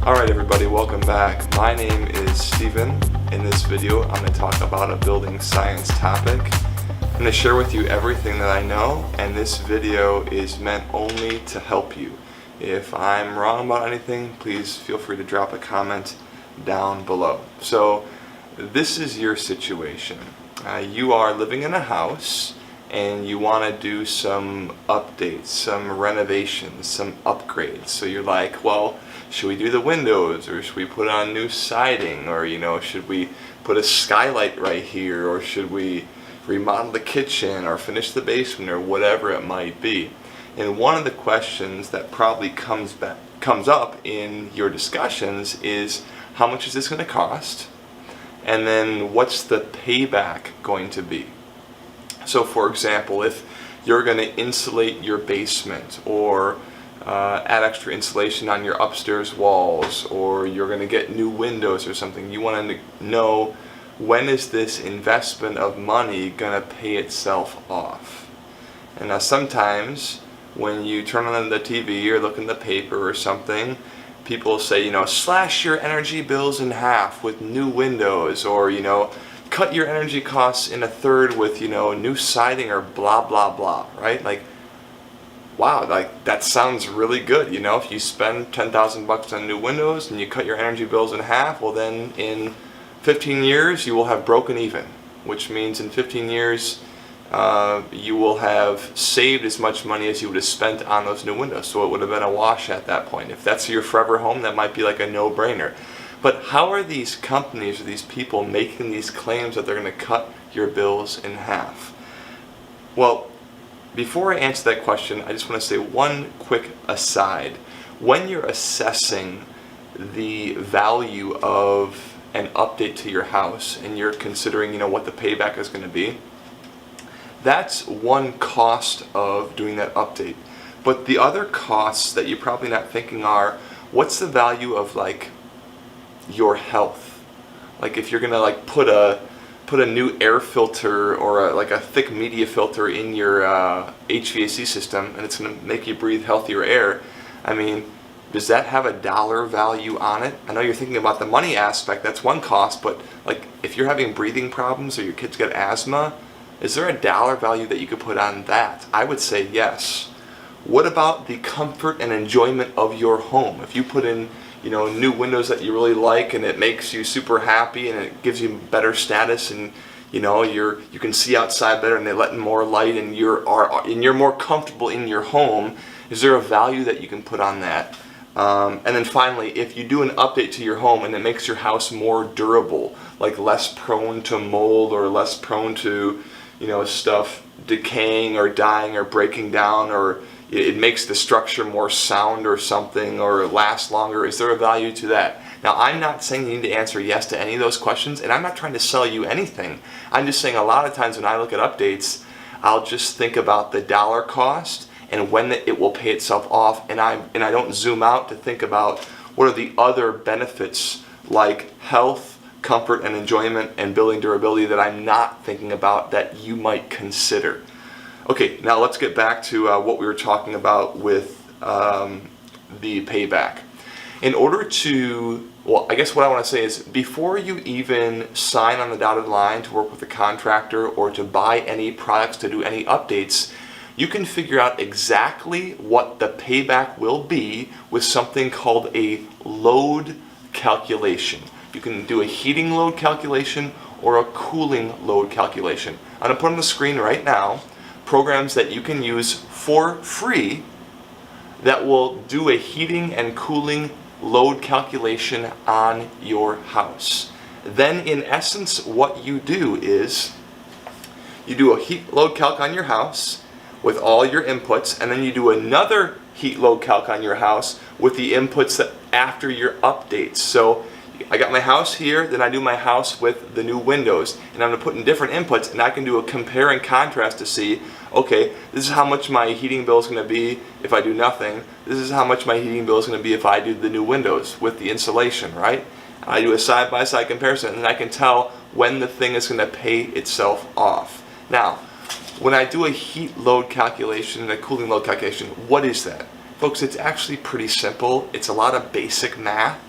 Alright everybody, welcome back. My name is Steven. In this video I'm going to talk about a building science topic. I'm going to share with you everything that I know, and this video is meant only to help you. If I'm wrong about anything, please feel free to drop a comment down below. So this is your situation. You are living in a house and you want to do some updates, some renovations, some upgrades. So you're like, well, should we do the windows, or should we put on new siding, or should we put a skylight right here, or should we remodel the kitchen or finish the basement, or whatever it might be. And one of the questions that probably comes up in your discussions is, how much is this going to cost? And then what's the payback going to be? So for example, if you're going to insulate your basement, or add extra insulation on your upstairs walls, or you're going to get new windows or something, you want to know, when is this investment of money going to pay itself off? And now sometimes when you turn on the TV or look in the paper or something, people say, slash your energy bills in half with new windows, or cut your energy costs in a third with new siding, or blah blah blah, right? Like, wow, like that sounds really good. If you spend $10,000 on new windows and you cut your energy bills in half, well then in 15 years you will have broken even, which means in 15 years you will have saved as much money as you would have spent on those new windows. So it would have been a wash at that point. If that's your forever home, that might be like a no-brainer. But how are these companies or these people making these claims that they're going to cut your bills in half? Well, before I answer that question, I just want to say one quick aside. When you're assessing the value of an update to your house and you're considering, what the payback is going to be, that's one cost of doing that update. But the other costs that you're probably not thinking are, what's the value of your health? Like if you're going to put a new air filter, or a thick media filter in your HVAC system, and it's going to make you breathe healthier air. I mean, does that have a dollar value on it? I know you're thinking about the money aspect, that's one cost, but if you're having breathing problems or your kids get asthma, is there a dollar value that you could put on that? I would say yes. What about the comfort and enjoyment of your home? If you put in new windows that you really like, and it makes you super happy, and it gives you better status, and you can see outside better, and they let in more light, and you're more comfortable in your home, is there a value that you can put on that? And then finally, if you do an update to your home and it makes your house more durable, like less prone to mold, or less prone to stuff decaying or dying or breaking down, or it makes the structure more sound or something, or last longer, is there a value to that? Now, I'm not saying you need to answer yes to any of those questions, and I'm not trying to sell you anything. I'm just saying a lot of times when I look at updates, I'll just think about the dollar cost and when it will pay itself off, and I don't zoom out to think about what are the other benefits, like health, comfort and enjoyment, and building durability, that I'm not thinking about that you might consider. Okay, now let's get back to what we were talking about with the payback. In order to, I guess what I want to say is, before you even sign on the dotted line to work with a contractor or to buy any products, to do any updates, you can figure out exactly what the payback will be with something called a load calculation. You can do a heating load calculation or a cooling load calculation. I'm going to put on the screen right now programs that you can use for free that will do a heating and cooling load calculation on your house. Then in essence what you do is you do a heat load calc on your house with all your inputs, and then you do another heat load calc on your house with the inputs that after your updates. So I got my house here, then I do my house with the new windows, and I'm going to put in different inputs, and I can do a compare and contrast to see, okay, this is how much my heating bill is going to be if I do nothing. This is how much my heating bill is going to be if I do the new windows with the insulation, right? I do a side-by-side comparison, and I can tell when the thing is going to pay itself off. Now, when I do a heat load calculation and a cooling load calculation, what is that? Folks, it's actually pretty simple. It's a lot of basic math.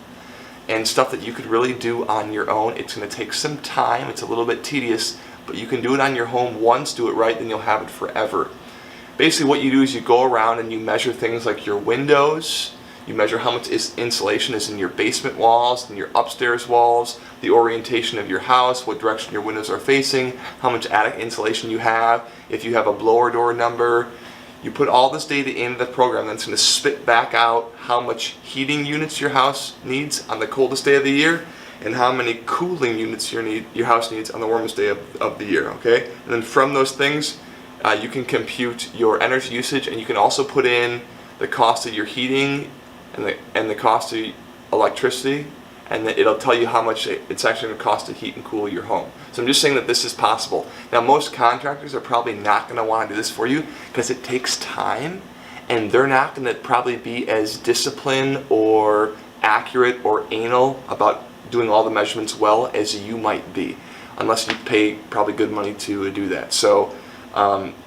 and stuff that you could really do on your own. It's going to take some time, it's a little bit tedious, but you can do it on your home once, do it right, then you'll have it forever. Basically what you do is you go around and you measure things like your windows, you measure how much insulation is in your basement walls and your upstairs walls, the orientation of your house, what direction your windows are facing, how much attic insulation you have, if you have a blower door number. You put all this data into the program, then it's going to spit back out how much heating units your house needs on the coldest day of the year and how many cooling units your house needs on the warmest day of the year, okay? And then from those things, you can compute your energy usage, and you can also put in the cost of your heating and the cost of electricity, and then it'll tell you how much it's actually going to cost to heat and cool your home. So I'm just saying that this is possible. Now most contractors are probably not going to want to do this for you because it takes time, and they're not going to probably be as disciplined or accurate or anal about doing all the measurements well as you might be, unless you pay probably good money to do that. So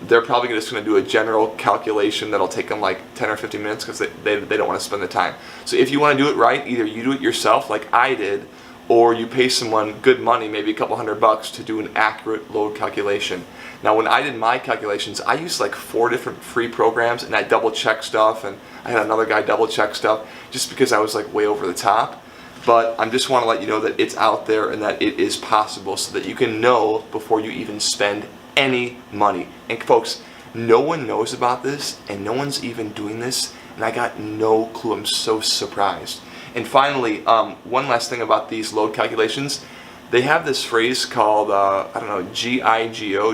they're probably just going to do a general calculation that'll take them like 10 or 15 minutes because they don't want to spend the time. So if you want to do it right, either you do it yourself like I did, or you pay someone good money, maybe a couple $100 to do an accurate load calculation. Now when I did my calculations, I used like 4 different free programs, and I double check stuff, and I had another guy double check stuff just because I was like way over the top. But I just want to let you know that it's out there and that it is possible, so that you can know before you even spend any money. And folks, no one knows about this, and no one's even doing this, and I got no clue. I'm so surprised. And finally, one last thing about these load calculations. They have this phrase called, I don't know, GIGO,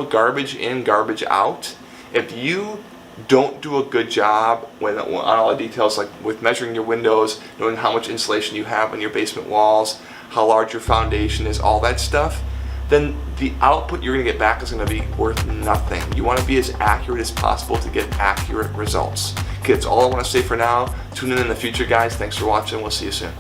garbage in, garbage out. If you don't do a good job on all the details, like with measuring your windows, knowing how much insulation you have on your basement walls, how large your foundation is, all that stuff, then the output you're going to get back is going to be worth nothing. You want to be as accurate as possible to get accurate results. Okay, that's all I want to say for now. Tune in the future, guys. Thanks for watching. We'll see you soon.